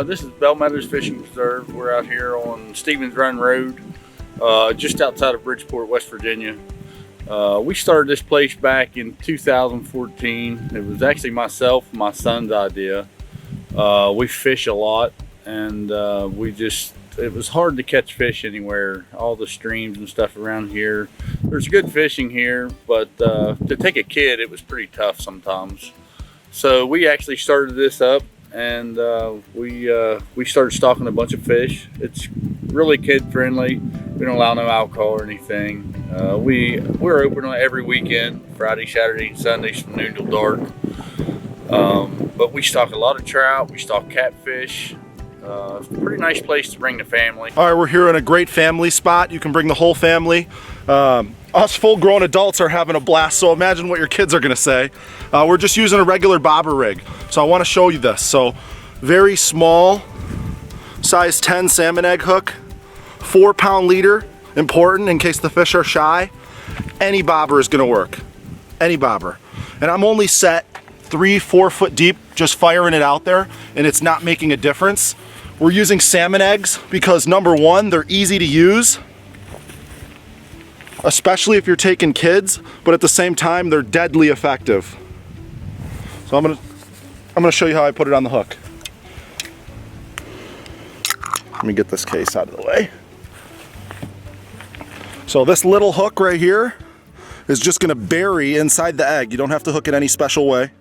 This is Bel Meadows Fishing Preserve. We're out here on Stevens Run Road, just outside of Bridgeport, West Virginia. We started this place back in 2014. It was actually myself and my son's idea. We fish a lot, and it was hard to catch fish anywhere. All the streams and stuff around here. There's good fishing here, but to take a kid, it was pretty tough sometimes. So we actually started this up, and we started stocking a bunch of fish. It's really kid friendly. We don't allow no alcohol or anything. We're open on every weekend, Friday, Saturday, and Sundays from noon till dark. But we stock a lot of trout. We stock catfish. It's a pretty nice place to bring the family. All right, we're here in a great family spot. You can bring the whole family. Us full-grown adults are having a blast, so imagine what your kids are gonna say. We're just using a regular bobber rig, so I wanna show you this. So, very small, size 10 salmon egg hook, 4-pound leader, important in case the fish are shy. Any bobber is gonna work, any bobber. And I'm only set 3-4 foot deep, just firing it out there, and it's not making a difference. We're using salmon eggs because number one, they're easy to use, especially if you're taking kids, but at the same time, they're deadly effective. So I'm gonna show you how I put it on the hook. Let me get this case out of the way. So this little hook right here is just gonna bury inside the egg. You don't have to hook it any special way.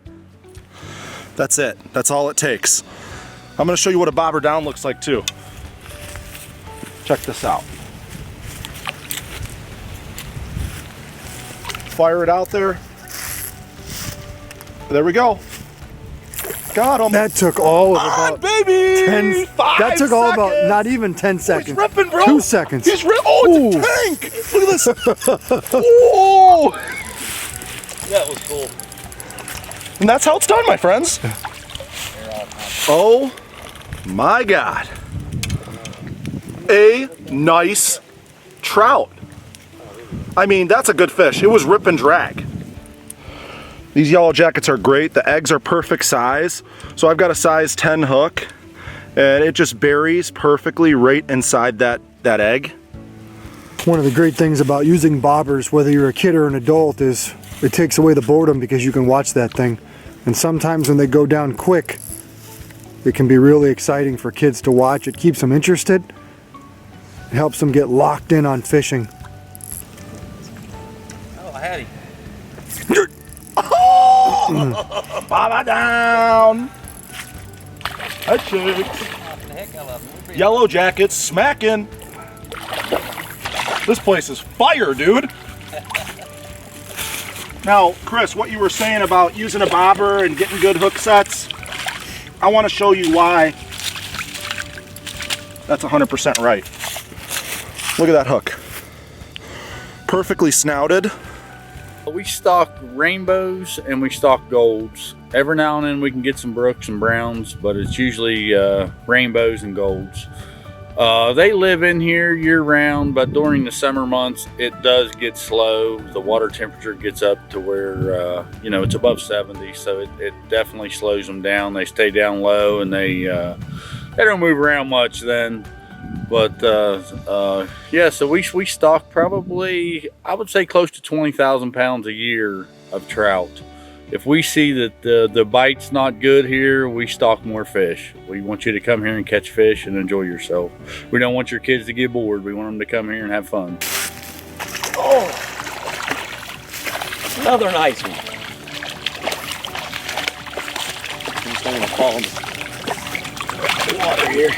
That's it, that's all it takes. I'm gonna show you what a bobber down looks like too. Check this out. Fire it out there. There we go. Got him. That took all of about baby. 10. That took all about not even 10 seconds. He's ripping, bro. 2 seconds. He's oh, it's a tank. Look at this. Whoa. That was cool. And that's how it's done, my friends. Oh my God. A nice trout. I mean, that's a good fish. It was rip and drag. These yellow jackets are great. The eggs are perfect size. So I've got a size 10 hook, and it just buries perfectly right inside that egg. One of the great things about using bobbers, whether you're a kid or an adult, is it takes away the boredom because you can watch that thing. And sometimes when they go down quick, it can be really exciting for kids to watch. It keeps them interested. It helps them get locked in on fishing. Oh, I had him. Oh! Bobber down. That shit. Yellow jackets smacking. This place is fire, dude. Now, Chris, what you were saying about using a bobber and getting good hook sets, I want to show you why that's 100% right. Look at that hook. Perfectly snouted. We stock rainbows and we stock golds. Every now and then we can get some brooks and browns, but it's usually rainbows and golds. They live in here year round, but during the summer months it does get slow. The water temperature gets up to where it's above 70, so it definitely slows them down. They stay down low and they don't move around much then. But yeah, so we stock probably, I would say, close to 20,000 pounds a year of trout. If we see that the bite's not good here, we stock more fish. We want you to come here and catch fish and enjoy yourself. We don't want your kids to get bored. We want them to come here and have fun. Oh, another nice one. I'm just going to fall in the water here.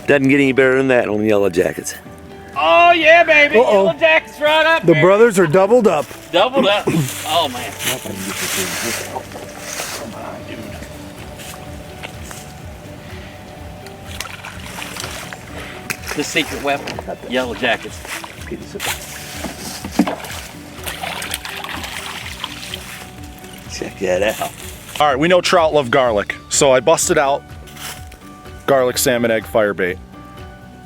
Doesn't get any better than that on the yellow jackets. Oh yeah, baby! Yellow jackets right up The there. brothers are doubled up. Doubled up. Oh man. Come on, dude. The secret weapon, yellow jackets. Check that out. All right, we know trout love garlic, so I busted out garlic salmon egg fire bait.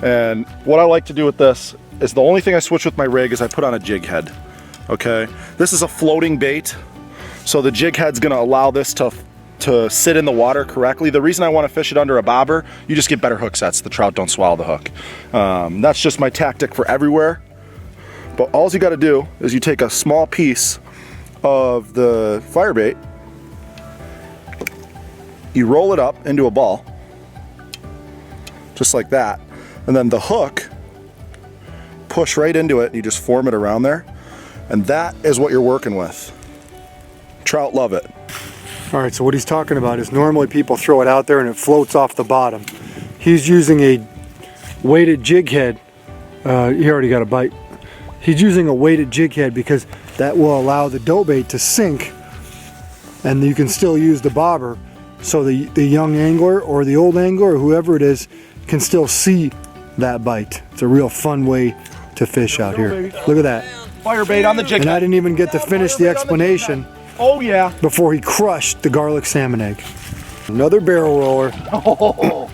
And what I like to do with this is the only thing I switch with my rig is I put on a jig head. Okay, this is a floating bait, so the jig head's gonna allow this to to sit in the water correctly. The reason I want to fish it under a bobber, you just get better hook sets. The trout don't swallow the hook. That's just my tactic for everywhere. But all you got to do is you take a small piece of the firebait, you roll it up into a ball, just like that, and then the hook, push right into it, and you just form it around there, and that is what you're working with. Trout love it. All right, so what he's talking about is normally people throw it out there and it floats off the bottom. He's using a weighted jig head. He already got a bite. He's using a weighted jig head because that will allow the dough bait to sink, and you can still use the bobber, so the young angler or the old angler or whoever it is can still see that bite. It's a real fun way to fish out here. Look at that. Firebait on the jig. And I didn't even get to finish the explanation. Oh yeah. Before he crushed the garlic salmon egg. Another barrel roller. Oh.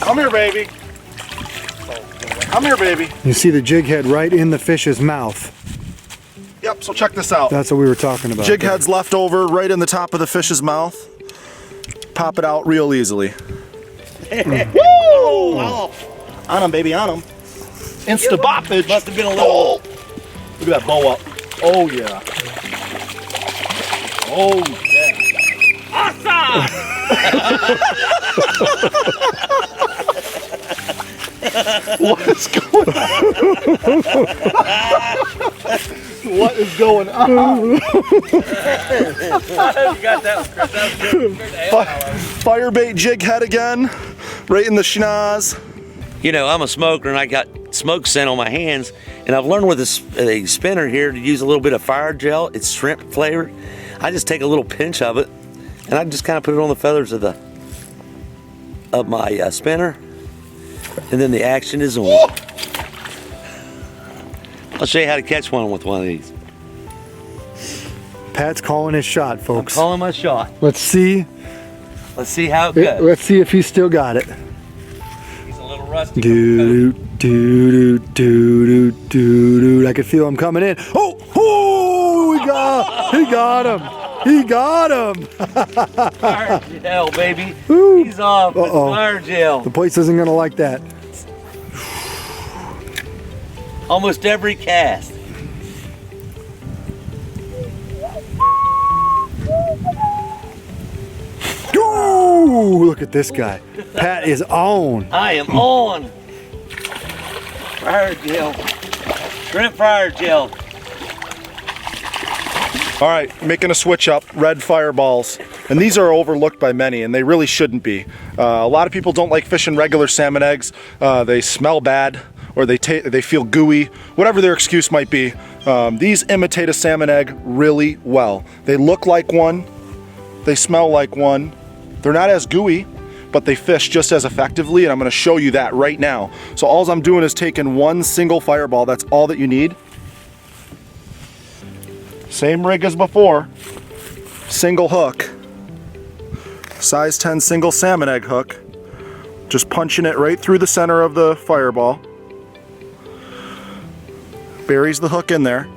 Come here, baby. Come here, baby. You see the jig head right in the fish's mouth. Yep, so check this out. That's what we were talking about. Jig head's left over right in the top of the fish's mouth. Pop it out real easily. Woo! On him, baby, on him. Insta boppage. Must have been a little. Look at that bow up. Oh yeah. Oh yeah. Awesome! What is going on? What is going on? You got that one, Chris. That was good. Firebait jig head again, right in the schnoz. You know, I'm a smoker and I got smoke scent on my hands, and I've learned with a spinner here to use a little bit of fire gel. It's shrimp flavored. I just take a little pinch of it and I just kind of put it on the feathers of my spinner, and then the action is on. I'll show you how to catch one with one of these. Pat's calling his shot, folks. I'm calling my shot. Let's see. Let's see how it goes. Let's see if he's still got it. He's a little rusty. Doo doo doo doo doo doo. I can feel him coming in. Oh, he got him. He got him. Fire gel, baby. Ooh. He's off with fire gel. The place isn't gonna like that. Almost every cast. Ooh, look at this guy. Pat is on. I am on. Fire gel. Shrimp fire gel. All right, making a switch up, red fireballs. And these are overlooked by many, and they really shouldn't be. A lot of people don't like fishing regular salmon eggs. They smell bad, or they feel gooey, whatever their excuse might be. These imitate a salmon egg really well. They look like one, they smell like one. They're not as gooey, but they fish just as effectively, and I'm gonna show you that right now. So all I'm doing is taking one single fireball. That's all that you need. Same rig as before, single hook, size 10 single salmon egg hook, just punching it right through the center of the fireball, buries the hook in there,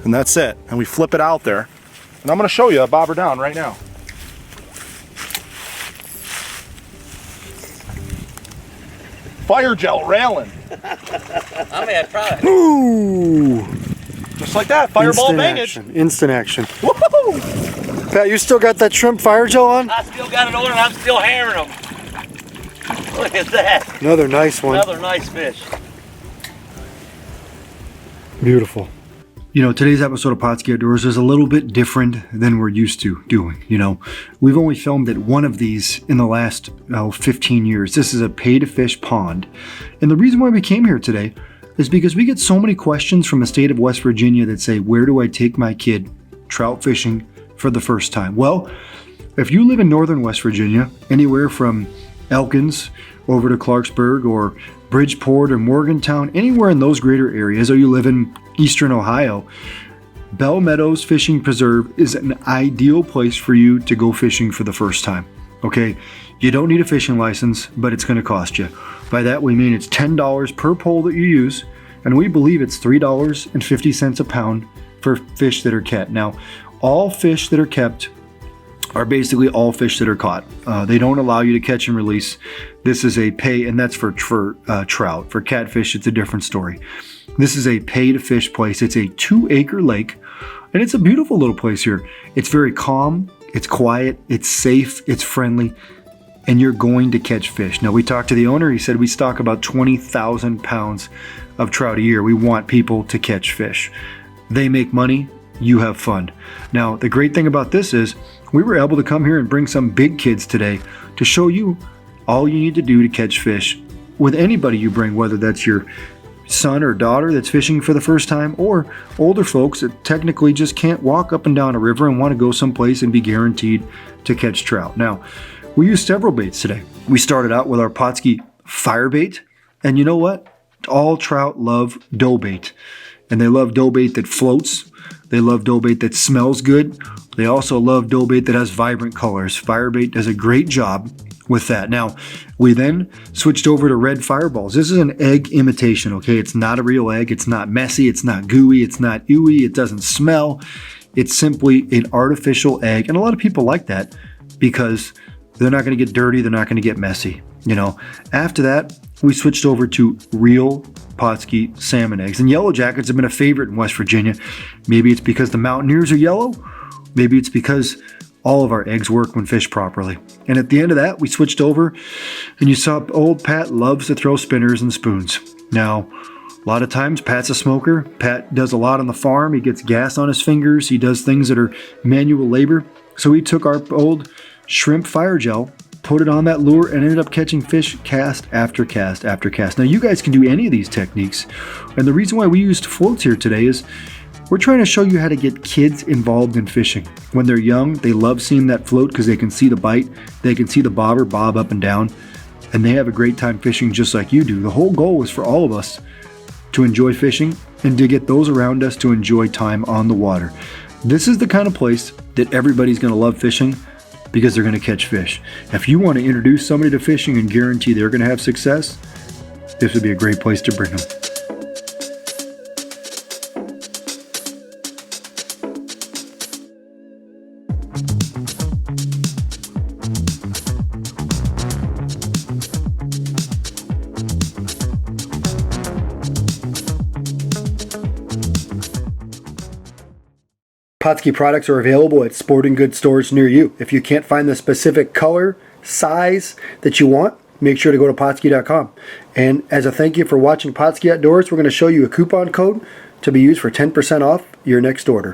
and that's it, and we flip it out there, and I'm going to show you a bobber down right now. Fire gel railing. I may have tried. Ooh. Just like that, fireball bangage. Instant action. Woohoo! Pat, you still got that shrimp fire gel on? I still got it on and I'm still hammering them. Look at that. Another nice one. Another nice fish. Beautiful. You know, today's episode of Pautzke Outdoors is a little bit different than we're used to doing. You know, we've only filmed at one of these in the last 15 years. This is a pay-to-fish pond. And the reason why we came here today is because we get so many questions from the state of West Virginia that say, where do I take my kid trout fishing for the first time? Well, if you live in northern West Virginia, anywhere from Elkins over to Clarksburg or Bridgeport or Morgantown, anywhere in those greater areas, or you live in eastern Ohio, Bel Meadows Fishing Preserve is an ideal place for you to go fishing for the first time. Okay, you don't need a fishing license, but it's going to cost you. By that we mean it's $10 per pole that you use, and we believe it's $3.50 a pound for fish that are kept. Now, all fish that are kept are basically all fish that are caught. They don't allow you to catch and release. This is a pay, and that's for trout. For catfish, it's a different story. This is a pay to fish place. It's a 2-acre lake, and it's a beautiful little place here. It's very calm, it's quiet, it's safe, it's friendly, and you're going to catch fish. Now, we talked to the owner. He said we stock about 20,000 pounds of trout a year. We want people to catch fish. They make money, you have fun. Now, the great thing about this is we were able to come here and bring some big kids today to show you all you need to do to catch fish with anybody you bring, whether that's your son or daughter that's fishing for the first time, or older folks that technically just can't walk up and down a river and want to go someplace and be guaranteed to catch trout. Now, we used several baits today. We started out with our Pautzke fire bait, and you know what? All trout love dough bait, and they love dough bait that floats. They love dough bait that smells good. They also love dough bait that has vibrant colors. Fire bait does a great job with that. Now, we then switched over to red fireballs. This is an egg imitation, okay? It's not a real egg. It's not messy. It's not gooey. It's not ooey. It doesn't smell. It's simply an artificial egg. And a lot of people like that because they're not going to get dirty. They're not going to get messy. You know, after that, we switched over to real Pautzke salmon eggs. And yellow jackets have been a favorite in West Virginia. Maybe it's because the mountaineers are yellow. Maybe it's because all of our eggs work when fished properly. And at the end of that, we switched over, and you saw old Pat loves to throw spinners and spoons. Now, a lot of times Pat's a smoker. Pat does a lot on the farm. He gets gas on his fingers. He does things that are manual labor. So we took our old shrimp fire gel, put it on that lure, and ended up catching fish cast after cast after cast. Now, you guys can do any of these techniques. And the reason why we used floats here today is we're trying to show you how to get kids involved in fishing. When they're young, they love seeing that float because they can see the bite, they can see the bobber bob up and down, and they have a great time fishing just like you do. The whole goal is for all of us to enjoy fishing and to get those around us to enjoy time on the water. This is the kind of place that everybody's going to love fishing because they're going to catch fish. If you want to introduce somebody to fishing and guarantee they're going to have success, this would be a great place to bring them. Pautzke products are available at sporting goods stores near you. If you can't find the specific color, size that you want, make sure to go to Pautzke.com. And as a thank you for watching Pautzke Outdoors, we're going to show you a coupon code to be used for 10% off your next order.